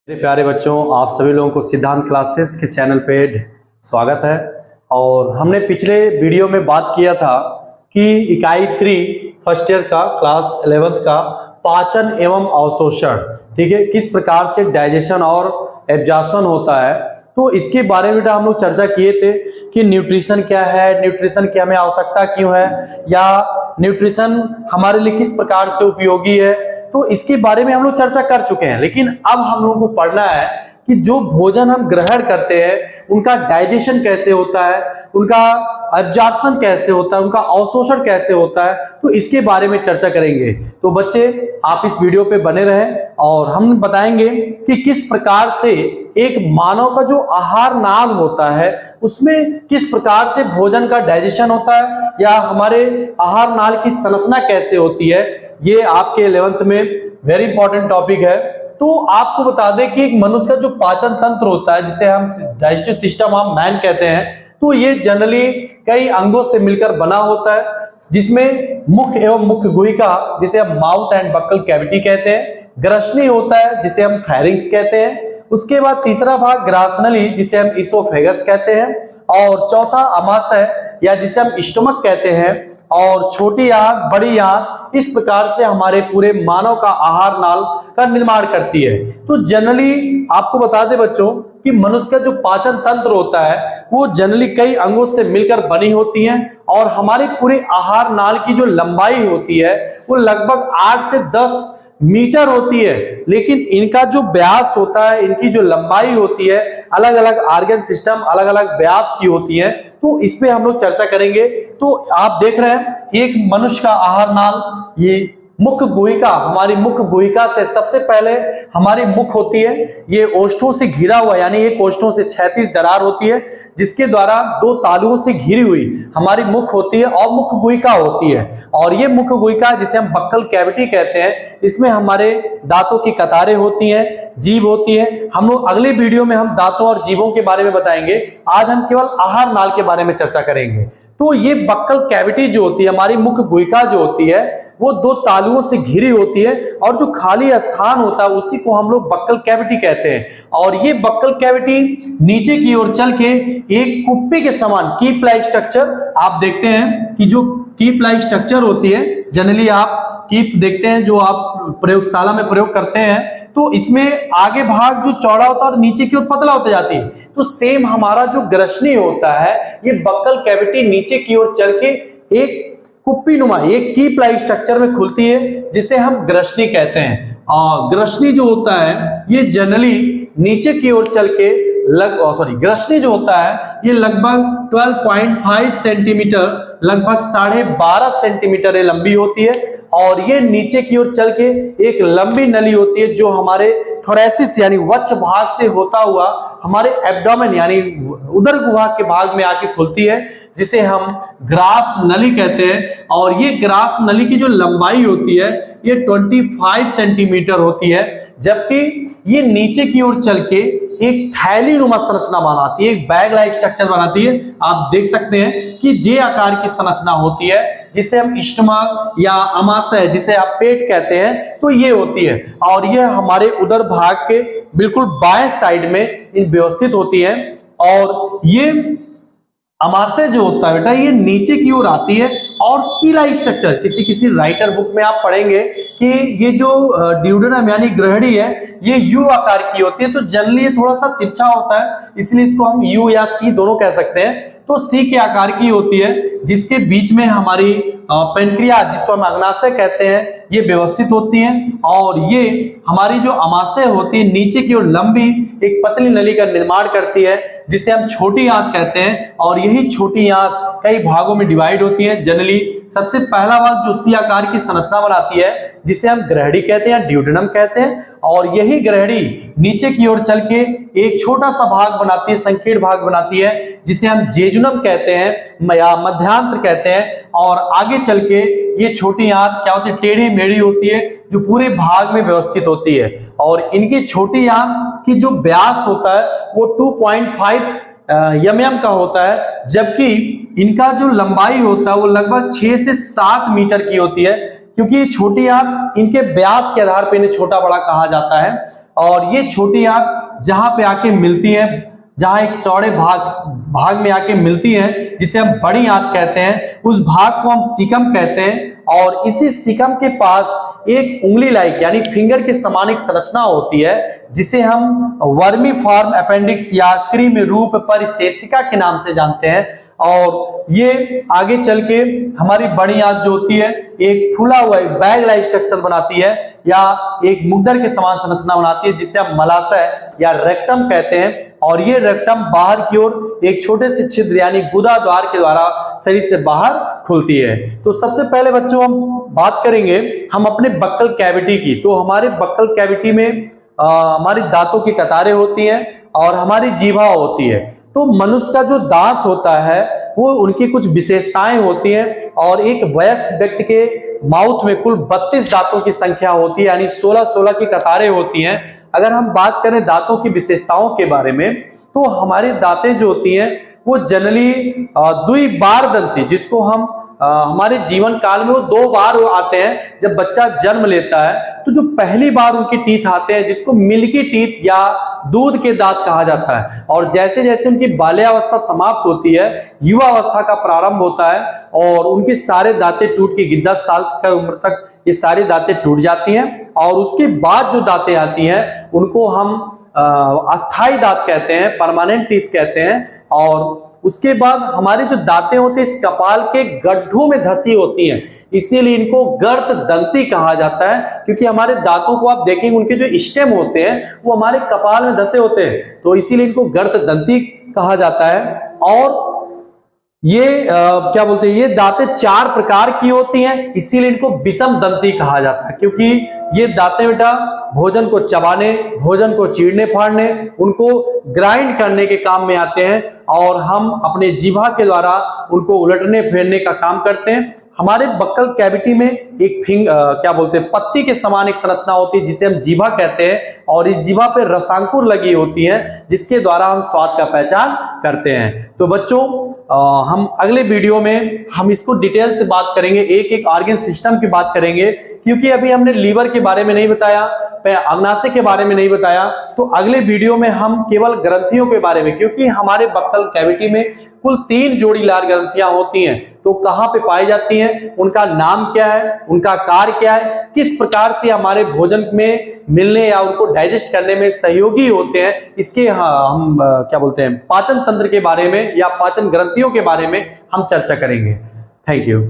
मेरे प्यारे बच्चों, आप सभी लोगों को सिद्धांत क्लासेस के चैनल पे स्वागत है। और हमने पिछले वीडियो में बात किया था कि इकाई 3 फर्स्ट ईयर का क्लास 11th का पाचन एवं अवशोषण, ठीक है, किस प्रकार से डाइजेशन और एब्जॉर्प्शन होता है। तो इसके बारे में हम लोग चर्चा किए थे कि न्यूट्रिशन क्या है, न्यूट्रिशन की हमें आवश्यकता क्यों है, या न्यूट्रिशन हमारे लिए किस प्रकार से उपयोगी है। तो इसके बारे में हम लोग चर्चा कर चुके हैं। लेकिन अब हम लोगों को पढ़ना है कि जो भोजन हम ग्रहण करते हैं उनका डाइजेशन कैसे होता है, उनका एब्जॉर्प्शन कैसे होता है, उनका अवशोषण कैसे होता है। तो इसके बारे में चर्चा करेंगे। तो बच्चे आप इस वीडियो पे बने रहें और हम बताएंगे कि किस प्रकार से एक मानव का जो आहार नाल होता है उसमें किस प्रकार से भोजन का डाइजेशन होता है, या हमारे आहार नाल की संरचना कैसे होती है। ये आपके 11th में वेरी इंपॉर्टेंट टॉपिक है। तो आपको बता दें कि एक मनुष्य का जो पाचन तंत्र होता है, जिसे हम डाइजेस्टिव सिस्टम हम मैन कहते हैं, तो ये जनरली कई अंगों से मिलकर बना होता है, जिसमें मुख्य एवं मुख्य गुहिका जिसे हम माउथ एंड बक्कल कैविटी कहते हैं, ग्रसनी होता है जिसे हम फैरिंक्स कहते हैं, उसके बाद तीसरा भाग ग्रासनली जिसे हम इसोफेगस कहते हैं, और चौथा अमाशय या जिसे हम स्टमक कहते हैं, और छोटी आंत, बड़ी आंत, इस प्रकार से हमारे पूरे मानव का आहार नाल का निर्माण करती है। तो जनरली आपको बता दें बच्चों कि मनुष्य का जो पाचन तंत्र होता है वो जनरली कई अंगों से मिलकर बनी होती है, और हमारे पूरे आहार नाल की जो लंबाई होती है वो लगभग 8 से 10 मीटर होती है। लेकिन इनका जो व्यास होता है, इनकी जो लंबाई होती है, अलग अलग ऑर्गन सिस्टम अलग अलग व्यास की होती है। तो इस पे हम लोग चर्चा करेंगे। तो आप देख रहे हैं एक मनुष्य का आहार नाल, ये मुख्य गुहिका, हमारी मुख्य गुहिका से सबसे पहले हमारी मुख होती है, ये ओष्ठों से घिरा हुआ, यानी एक ओष्ठों से क्षैतिज दरार होती है जिसके द्वारा 2 तालुओं से घिरी हुई हमारी मुख होती है और मुख्य गुहिका होती है। और ये मुख्य गुहिका जिसे हम बक्कल कैविटी कहते हैं, इसमें हमारे दांतों की कतारें होती हैं, जीभ होती है। हम लोग अगले वीडियो में हम दांतों और जीभों के बारे में बताएंगे। आज हम केवल आहार नाल के बारे में चर्चा करेंगे। तो ये बक्कल कैविटी जो होती है, हमारी मुख्य गुहिका जो होती है, वो 2 तालुओं से घिरी होती है, और जो खाली स्थान होता है उसी को हम लोग बक्कल कैविटी कहते हैं। और ये बक्कल कैविटी नीचे की ओर चल के एक कुप्पी के समान कीप लाइक स्ट्रक्चर, आप देखते हैं कि जो कीप लाइक स्ट्रक्चर होती है, जनरली आप कीप देखते हैं जो आप प्रयोगशाला में प्रयोग करते हैं, तो इसमें आगे भाग जो चौड़ा होता है और नीचे की ओर पतला होता जाती है। तो सेम हमारा जो ग्रसनी होता है, ये बक्कल कैविटी नीचे की ओर चल के एक कुप्पी नुमा, एक कीप लाइक स्ट्रक्चर में खुलती है, जिसे हम ग्रसनी कहते हैं। और ग्रसनी जो होता है ये जनरली नीचे की ओर चल के ग्रसनी जो होता है ये लगभग 12.5 सेंटीमीटर, लगभग 12.5 सेंटीमीटर लंबी होती है। और ये नीचे की ओर चल के एक लंबी नली होती है जो हमारे थोरेसिस यानी वक्ष भाग से होता हुआ हमारे एब्डोमेन यानी उदर गुहा के भाग में आके खुलती है, जिसे हम ग्रास नली कहते हैं। और ये ग्रास नली की जो लंबाई होती है ये 25 सेंटीमीटर होती है, जबकि ये नीचे की ओर चल के एक थैली नुमा संरचना बनाती है, एक बैग लाइक स्ट्रक्चर बनाती है। आप देख सकते हैं कि जे आकार की संरचना होती है, जिसे हम स्टमक या अमाशय जिसे आप पेट कहते हैं, तो ये होती है। और ये हमारे उदर भाग के बिल्कुल बाएं साइड में इन व्यवस्थित होती है। और ये अमाशय जो होता है बेटा ये नीचे की ओर आती है, और सी लाइक स्ट्रक्चर, किसी राइटर बुक में आप पढ़ेंगे कि ये जो ड्यूडेनम यानी ग्रहणी है ये यू आकार की होती है। तो जनरली ये थोड़ा सा तिरछा होता है, इसलिए इसको हम यू या सी दोनों कह सकते हैं। तो सी के आकार की होती है, जिसके बीच में हमारी पेनक्रियाज जिसको हम अग्नाशय कहते हैं ये व्यवस्थित होती हैं। और ये हमारी जो अमाशय होती है नीचे की ओर लंबी एक पतली नली का निर्माण करती है, जिसे हम छोटी आंत कहते हैं। और यही छोटी आंत कई भागों में डिवाइड होती है। जनरली सबसे पहला भाग जो सी आकार की संरचना बनाती है, जिसे हम ग्रहणी कहते हैं, ड्यूडेनम कहते हैं। और यही ग्रहणी नीचे की ओर चल के एक छोटा सा भाग बनाती है, संकीर्ण भाग बनाती है, जिसे हम जेजुनम कहते हैं या मध्यांत्र कहते हैं। और आगे चल के ये छोटी आंत क्या होती है, टेढ़ी मेढ़ी होती है, जो पूरे भाग में व्यवस्थित होती है। और इनकी छोटी आंत की जो व्यास होता है वो 2.5 mm का होता है, जबकि इनका जो लंबाई होता है वो लगभग 6 से 7 मीटर की होती है। क्योंकि ये छोटी आंत इनके व्यास के आधार पर इन्हें छोटा बड़ा कहा जाता है। और ये छोटी आंत जहां पे आके मिलती है, जहां एक चौड़े भाग में आके मिलती है, जिसे हम बड़ी आंत कहते हैं, उस भाग को हम सीकम कहते हैं। और इसी सीकम के पास एक उंगली लाइक यानी फिंगर के समान एक संरचना होती है, जिसे हम वर्मीफॉर्म अपेंडिक्स या कृमि रूप परिशेषिका के नाम से जानते हैं। और ये आगे चल के हमारी बड़ी आंत जो होती है एक फूला हुआ बैग लाइक स्ट्रक्चर बनाती है या एक मुग्दर के समान संरचना बनाती है, जिसे हम मलाशय या रेक्टम कहते हैं। और ये रेक्टम बाहर की ओर एक छोटे से छिद्र यानी गुदा द्वार के द्वारा शरीर से बाहर खुलती है। तो सबसे पहले बच्चों हम बात करेंगे हम अपने बक्कल कैविटी की। तो हमारे बक्कल कैविटी में हमारी दांतों की कतारें होती हैं और हमारी जीभा होती है। तो मनुष्य का जो दांत होता है वो उनकी कुछ विशेषताएं होती हैं। और एक वयस्क व्यक्ति के माउथ में कुल 32 दांतों की संख्या होती है, यानी 16 की कतारें होती हैं। अगर हम बात करें दांतों की विशेषताओं के बारे में, तो हमारी दांतें जो होती हैं वो जनरली द्विबारदंती, जिसको हम हमारे जीवन काल में वो 2 बार आते हैं। जब बच्चा जन्म लेता है तो जो पहली बार उनके टीथ आते हैं, जिसको मिल्की टीथ या दूध के दांत कहा जाता है। और जैसे जैसे उनकी बाल्यावस्था समाप्त होती है, युवा अवस्था का प्रारंभ होता है और उनके सारे दांतें टूट के 10 साल की उम्र तक ये सारी दांतें टूट जाती हैं। और उसके बाद जो दांतें आती हैं उनको हम अस्थाई दांत कहते हैं, परमानेंट टीथ कहते हैं। और उसके बाद हमारी जो दांतें होती है इस कपाल के गड्ढों में धसी होती हैं, इसीलिए इनको गर्त दंती कहा जाता है। क्योंकि हमारे दांतों को आप देखेंगे उनके जो स्टेम होते हैं वो हमारे कपाल में धसे होते हैं, तो इसीलिए इनको गर्त दंती कहा जाता है। और ये क्या बोलते हैं, ये दांतें 4 प्रकार की होती हैं, इसीलिए इनको विषम दंती कहा जाता है। क्योंकि ये दांतें बेटा भोजन को चबाने, भोजन को चीरने फाड़ने, उनको ग्राइंड करने के काम में आते हैं। और हम अपने जीभा के द्वारा उनको उलटने फेरने का काम करते हैं। हमारे बक्कल कैविटी में एक क्या बोलते हैं, पत्ती के समान एक संरचना होती है, जिसे हम जीभा कहते हैं। और इस जीभा पे रसांकुर लगी होती है, जिसके द्वारा हम स्वाद का पहचान करते हैं। तो बच्चों हम अगले वीडियो में हम इसको डिटेल से बात करेंगे, एक एक ऑर्गन सिस्टम की बात करेंगे। क्योंकि अभी हमने लीवर के बारे में नहीं बताया, अग्नाशय के बारे में नहीं बताया, तो अगले वीडियो में हम केवल ग्रंथियों के बारे में, क्योंकि हमारे बक्कल कैविटी में कुल 3 जोड़ीदार ग्रंथियां होती हैं, तो कहां पे पाई जाती हैं, उनका नाम क्या है, उनका कार्य क्या है, किस प्रकार से हमारे भोजन में मिलने या उनको डाइजेस्ट करने में सहयोगी होते हैं, इसके हम क्या बोलते हैं पाचन तंत्र के बारे में या पाचन ग्रंथियों के बारे में हम चर्चा करेंगे। Thank you.